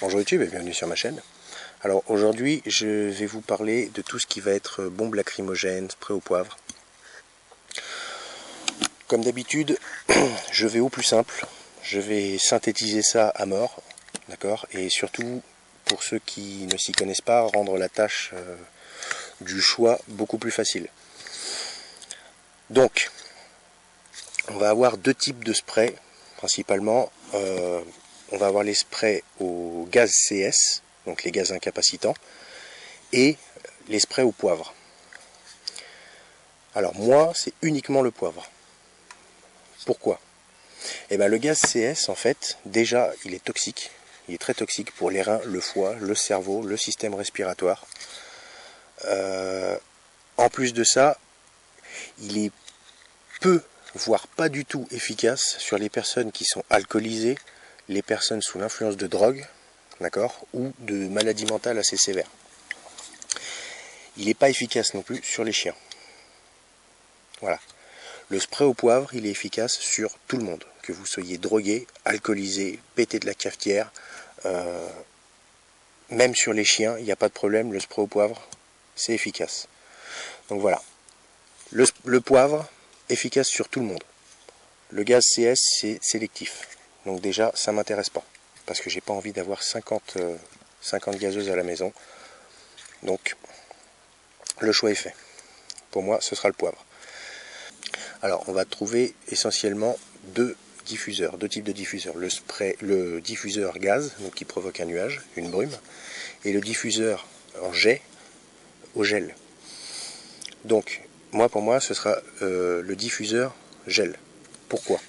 Bonjour YouTube et bienvenue sur ma chaîne. Alors aujourd'hui je vais vous parler de tout ce qui va être bombe lacrymogène, spray au poivre. Comme d'habitude, je vais au plus simple, je vais synthétiser ça à mort, d'accord, et surtout pour ceux qui ne s'y connaissent pas, rendre la tâche du choix beaucoup plus facile. Donc, on va avoir deux types de sprays principalement. On va avoir les sprays au gaz CS, donc les gaz incapacitants, et les sprays au poivre. Alors moi, c'est uniquement le poivre. Pourquoi? Eh bien, le gaz CS, en fait, déjà, il est toxique. Il est très toxique pour les reins, le foie, le cerveau, le système respiratoire. En plus de ça, il est peu, voire pas du tout efficace sur les personnes qui sont alcoolisées, les personnes sous l'influence de drogue, d'accord, ou de maladies mentales assez sévères. Il n'est pas efficace non plus sur les chiens. Voilà. Le spray au poivre, il est efficace sur tout le monde. Que vous soyez drogué, alcoolisé, pété de la cafetière, même sur les chiens, il n'y a pas de problème, le spray au poivre, c'est efficace. Donc voilà. Le poivre, efficace sur tout le monde. Le gaz CS, c'est sélectif. Donc déjà, ça ne m'intéresse pas. Parce que j'ai pas envie d'avoir 50 gazeuses à la maison. Donc, le choix est fait. Pour moi, ce sera le poivre. Alors, on va trouver essentiellement deux diffuseurs, deux types de diffuseurs. Le diffuseur gaz, donc qui provoque un nuage, une brume, et le diffuseur en jet, au gel. Donc, pour moi, ce sera le diffuseur gel. Pourquoi?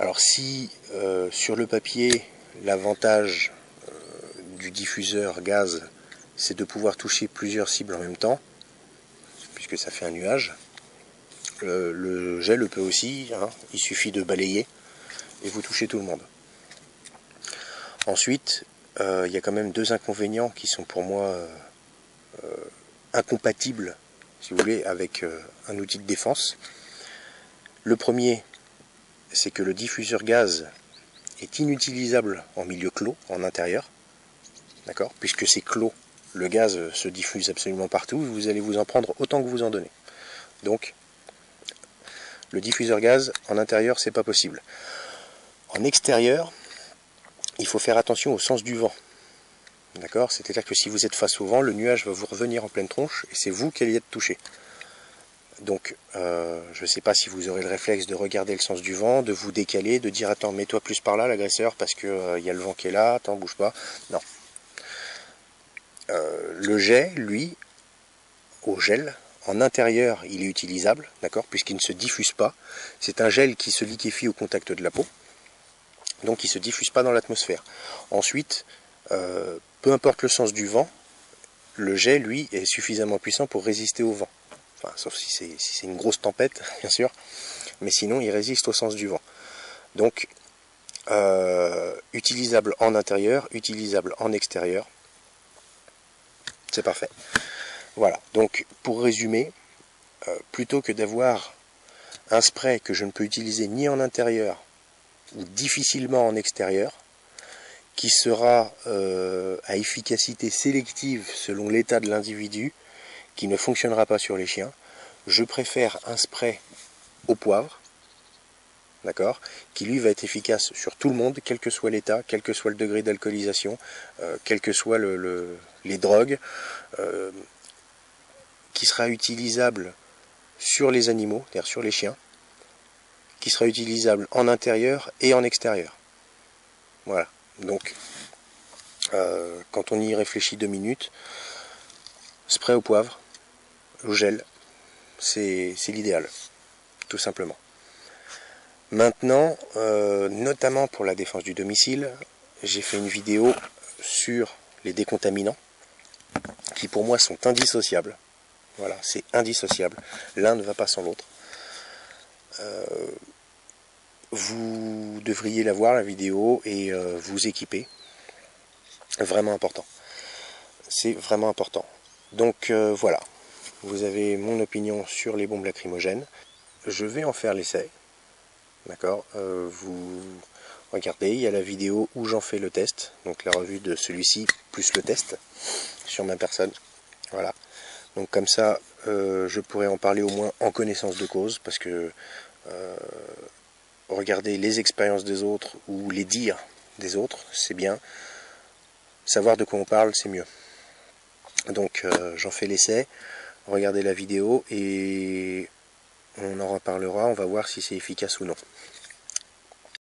Alors, si sur le papier, l'avantage du diffuseur gaz, c'est de pouvoir toucher plusieurs cibles en même temps, puisque ça fait un nuage. Le gel le peut aussi, hein, il suffit de balayer et vous touchez tout le monde. Ensuite, il y a quand même deux inconvénients qui sont pour moi incompatibles, si vous voulez, avec un outil de défense. Le premier, c'est que le diffuseur gaz est inutilisable en milieu clos, en intérieur, d'accord, puisque c'est clos, le gaz se diffuse absolument partout, vous allez vous en prendre autant que vous en donnez. Donc, le diffuseur gaz en intérieur, c'est pas possible. En extérieur, il faut faire attention au sens du vent. D'accord? C'est-à-dire que si vous êtes face au vent, le nuage va vous revenir en pleine tronche et c'est vous qui allez être touché. Donc, je ne sais pas si vous aurez le réflexe de regarder le sens du vent, de vous décaler, de dire attends, mets-toi plus par là, l'agresseur, parce que y a le vent qui est là, attends, bouge pas. Non. Le jet, lui, au gel, en intérieur, il est utilisable, d'accord, puisqu'il ne se diffuse pas. C'est un gel qui se liquéfie au contact de la peau, donc il ne se diffuse pas dans l'atmosphère. Ensuite, peu importe le sens du vent, le jet, lui, est suffisamment puissant pour résister au vent. Enfin, sauf si c'est une grosse tempête, bien sûr, mais sinon, il résiste au sens du vent. Donc, utilisable en intérieur, utilisable en extérieur, c'est parfait. Voilà, donc pour résumer, plutôt que d'avoir un spray que je ne peux utiliser ni en intérieur ou difficilement en extérieur, qui sera à efficacité sélective selon l'état de l'individu, qui ne fonctionnera pas sur les chiens, je préfère un spray au poivre, d'accord, qui lui va être efficace sur tout le monde, quel que soit l'état, quel que soit le degré d'alcoolisation, quelles que soient les drogues, qui sera utilisable sur les animaux, c'est-à-dire sur les chiens, qui sera utilisable en intérieur et en extérieur. Voilà, donc quand on y réfléchit 2 minutes, spray au poivre, au gel, c'est l'idéal, tout simplement. Maintenant, notamment pour la défense du domicile, j'ai fait une vidéo sur les décontaminants, qui pour moi sont indissociables. Voilà, c'est indissociable. L'un ne va pas sans l'autre. Vous devriez la voir, la vidéo, et vous équiper. Vraiment important. C'est vraiment important. Donc voilà, vous avez mon opinion sur les bombes lacrymogènes. Je vais en faire l'essai. D'accord, regardez, il y a la vidéo où j'en fais le test, donc la revue de celui-ci plus le test sur ma personne. Voilà. Donc comme ça, je pourrais en parler au moins en connaissance de cause, parce que regarder les expériences des autres ou les dires des autres, c'est bien. Savoir de quoi on parle, c'est mieux. Donc j'en fais l'essai, regardez la vidéo et on en reparlera, on va voir si c'est efficace ou non.